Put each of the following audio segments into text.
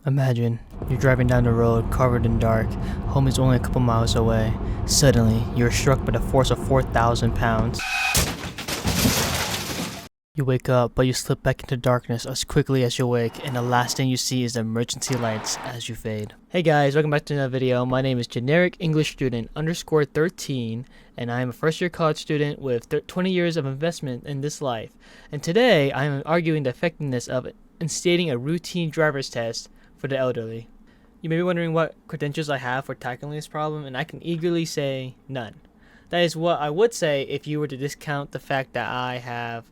Imagine, you're driving down the road covered in dark, home is only a couple miles away. Suddenly, you're struck by the force of 4,000 pounds. You wake up, but you slip back into darkness as quickly as you wake, and the last thing you see is the emergency lights as you fade. Hey guys, welcome back to another video. My name is Generic English Student underscore 13, and I am a first year college student with 20 years of investment in this life. And today, I am arguing the effectiveness of instating a routine driver's test for the elderly. You may be wondering what credentials I have for tackling this problem, and I can eagerly say none. That is what I would say if you were to discount the fact that I have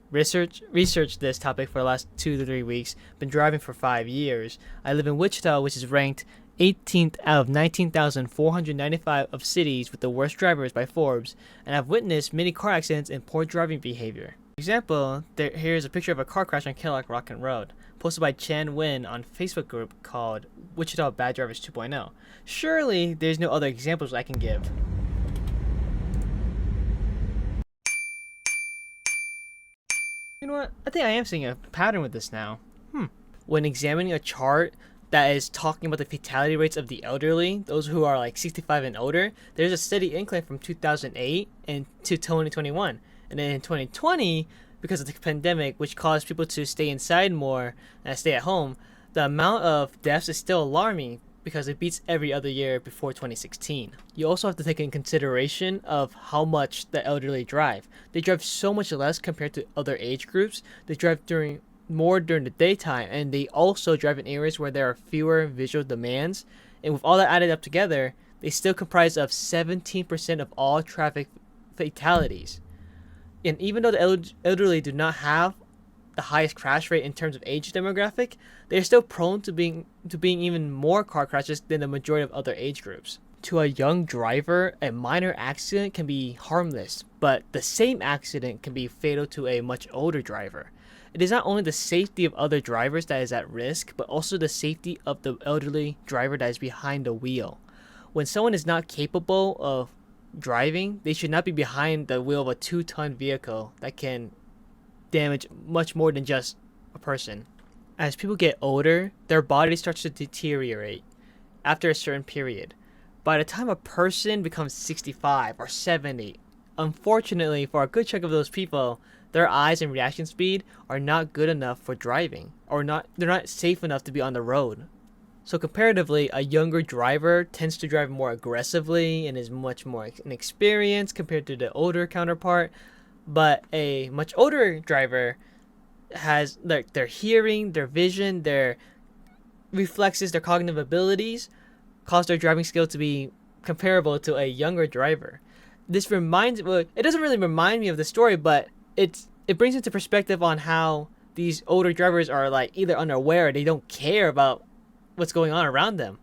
researched this topic for the last 2 to 3 weeks, been driving for 5 years. I live in Wichita, which is ranked 18th out of 19,495 of cities with the worst drivers by Forbes, and I've witnessed many car accidents and poor driving behavior. For example, here's a picture of a car crash on Cadillac Rocket Road, posted by Chan Win on a Facebook group called Wichita Bad Drivers 2.0. Surely there's no other examples I can give. You know what? I think I am seeing a pattern with this now. When examining a chart that is talking about the fatality rates of the elderly, those who are like 65 and older, there's a steady incline from 2008 and to 2021. And then in 2020, because of the pandemic, which caused people to stay inside more and stay at home, the amount of deaths is still alarming because it beats every other year before 2016. You also have to take in consideration of how much the elderly drive. They drive so much less compared to other age groups. They drive more during the daytime, and they also drive in areas where there are fewer visual demands. And with all that added up together, they still comprise of 17% of all traffic fatalities. And even though the elderly do not have the highest crash rate in terms of age demographic, they are still prone to being even more car crashes than the majority of other age groups. To a young driver, a minor accident can be harmless, but the same accident can be fatal to a much older driver. It is not only the safety of other drivers that is at risk, but also the safety of the elderly driver that is behind the wheel. When someone is not capable of driving, they should not be behind the wheel of a 2-ton vehicle that can damage much more than just a person. As people get older, their body starts to deteriorate after a certain period. By the time a person becomes 65 or 70, unfortunately for a good chunk of those people, their eyes and reaction speed are not good enough for driving, or they're not safe enough to be on the road. So comparatively, a younger driver tends to drive more aggressively and is much more inexperienced compared to the older counterpart. But a much older driver has their hearing, their vision, their reflexes, their cognitive abilities cause their driving skill to be comparable to a younger driver. This it doesn't really remind me of the story, but it brings into perspective on how these older drivers are like either unaware or they don't care about what's going on around them.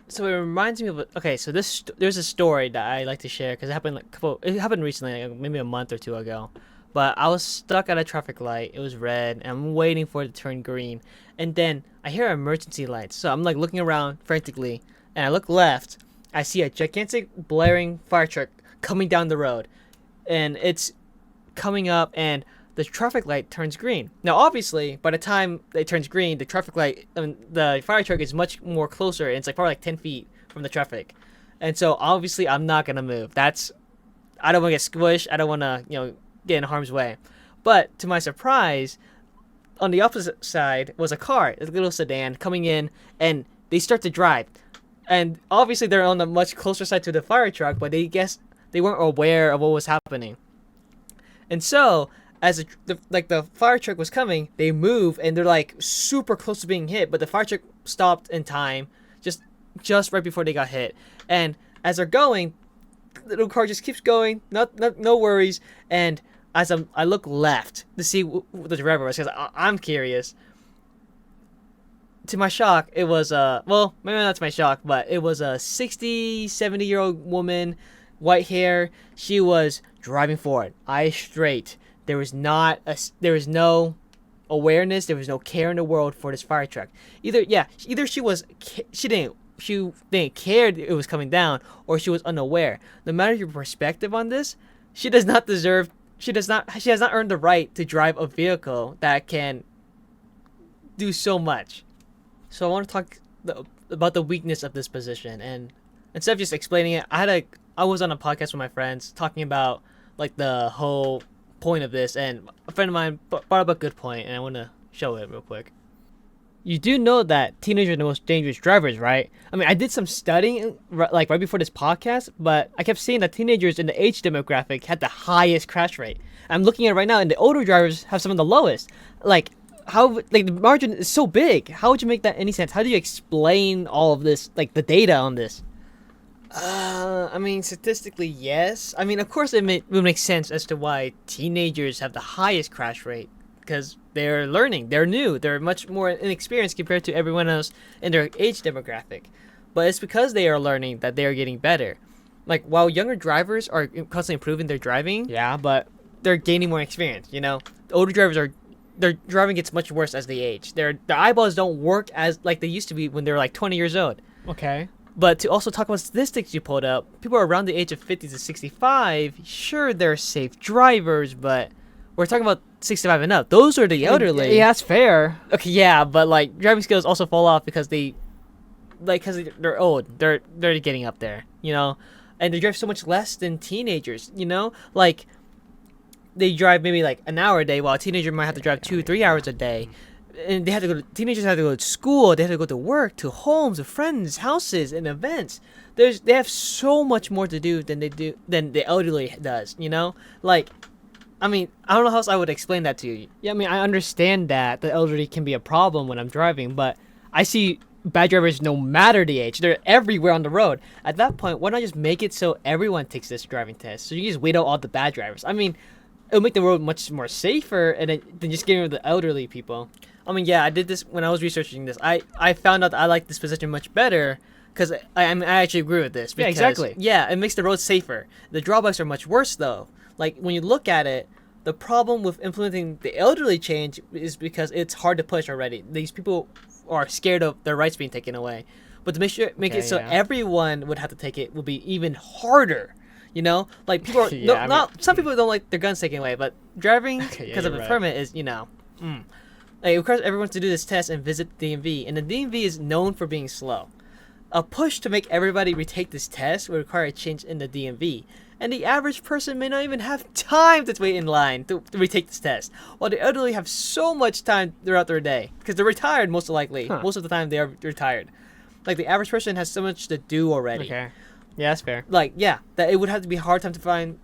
So it reminds me of so there's a story that I like to share because it happened recently, like maybe a month or two ago. But I was stuck at a traffic light. It was red, and I'm waiting for it to turn green. And then I hear emergency lights. So I'm like looking around frantically, and I look left. I see a gigantic blaring fire truck coming down the road, and it's coming up, and the traffic light turns green. Now, obviously, by the time it turns green, the fire truck is much more closer, and it's like probably like 10 feet from the traffic. And so, obviously, I'm not gonna move. I don't want to get squished. I don't want to, get in harm's way. But to my surprise, on the opposite side was a little sedan coming in, and they start to drive. And obviously, they're on the much closer side to the fire truck, but they weren't aware of what was happening. And so, as the fire truck was coming, they move and they're like super close to being hit, but the fire truck stopped in time, just right before they got hit. And as they're going, the little car just keeps going, no worries. And as I look left to see who the driver was, because I'm curious. To my shock, it was well, maybe not to my shock, but it was a 60, 70-year-old woman, white hair. She was driving forward, eyes straight. There was no awareness. There was no care in the world for this fire truck. Either she didn't care it was coming down, or she was unaware. No matter your perspective on this, she has not earned the right to drive a vehicle that can do so much. So I want to talk about the weakness of this position, and instead of just explaining it, I was on a podcast with my friends talking about like the whole point of this, and a friend of mine brought up a good point, and I want to show it real quick. You do know that teenagers are the most dangerous drivers, right? I mean, I did some studying like right before this podcast, but I kept seeing that teenagers in the age demographic had the highest crash rate. I'm looking at it right now, and the older drivers have some of the lowest. Like, how like the margin is so big? How would you make that any sense? How do you explain all of this, like the data on this? I mean, statistically, yes. I mean, of course, would make sense as to why teenagers have the highest crash rate because they're learning, they're new, they're much more inexperienced compared to everyone else in their age demographic. But it's because they are learning that they are getting better. Like, while younger drivers are constantly improving their driving, yeah, but they're gaining more experience, you know? The older drivers their driving gets much worse as they age. Their eyeballs don't work as like they used to be when they were like 20 years old. Okay. But to also talk about statistics you pulled up, people around the age of 50 to 65, sure, they're safe drivers, but we're talking about 65 and up. Those are the elderly. Yeah, that's fair. Okay, yeah, but like driving skills also fall off because they're old. They're getting up there, you know, and they drive so much less than teenagers, you know, like they drive maybe like an hour a day, while a teenager might have to drive 2-3 hours a day. And teenagers have to go to school, they have to go to work, to homes, to friends, houses, and events. They have so much more to do than the elderly does, you know? Like, I mean, I don't know how else I would explain that to you. Yeah, I mean, I understand that the elderly can be a problem when I'm driving, but I see bad drivers no matter the age. They're everywhere on the road. At that point, why not just make it so everyone takes this driving test? So you just weed out all the bad drivers. I mean, it'll make the road much more safer than just getting rid of the elderly people. I mean, yeah, I did this when I was researching this. I found out that I like this position much better because I actually agree with this. Because, yeah, exactly. Yeah, it makes the road safer. The drawbacks are much worse, though. Like, when you look at it, the problem with implementing the elderly change is because it's hard to push already. These people are scared of their rights being taken away. But to make it so everyone would have to take it would be even harder. You know, like people are some people don't like their guns taken away, but driving because of a permit is, you know, Like, it requires everyone to do this test and visit the DMV, and the DMV is known for being slow. A push to make everybody retake this test would require a change in the DMV, and the average person may not even have time to wait in line to retake this test, while the elderly have so much time throughout their day, because they're retired most likely. Most of the time they are retired. Like, the average person has so much to do already. Okay. Yeah, that's fair. Like, yeah, that it would have to be a hard time to find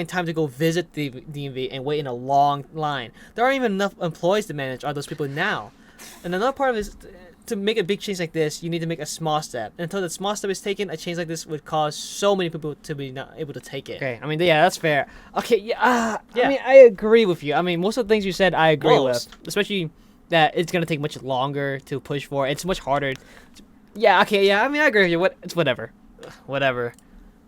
time to go visit the DMV and wait in a long line. There aren't even enough employees to manage all those people now. And another part of it is to make a big change like this, you need to make a small step. And until the small step is taken, a change like this would cause so many people to be not able to take it. Okay, I mean, yeah, that's fair. Okay, yeah. I mean, I agree with you. I mean, most of the things you said, I agree with. Especially that it's going to take much longer to push for. It's much harder. Yeah, okay, yeah. I mean, I agree with you. It's whatever. Whatever.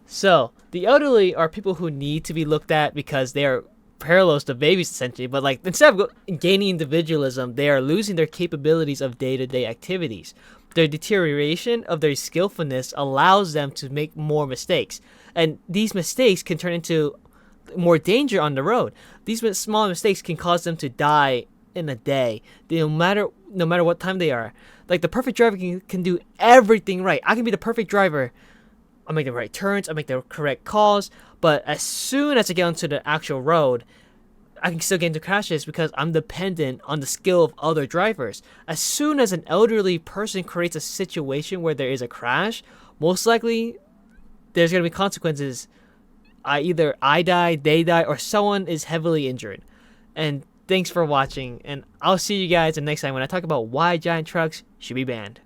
So, the elderly are people who need to be looked at because they are parallels to babies, essentially. But, like, instead of gaining individualism, they are losing their capabilities of day-to-day activities. Their deterioration of their skillfulness allows them to make more mistakes. And these mistakes can turn into more danger on the road. These small mistakes can cause them to die in a day, no matter what time they are. Like, the perfect driver can do everything right. I can be the perfect driver. I make the right turns, I make the correct calls, but as soon as I get onto the actual road, I can still get into crashes because I'm dependent on the skill of other drivers. As soon as an elderly person creates a situation where there is a crash, most likely there's going to be consequences. Either I die, they die, or someone is heavily injured. And thanks for watching, and I'll see you guys the next time when I talk about why giant trucks should be banned.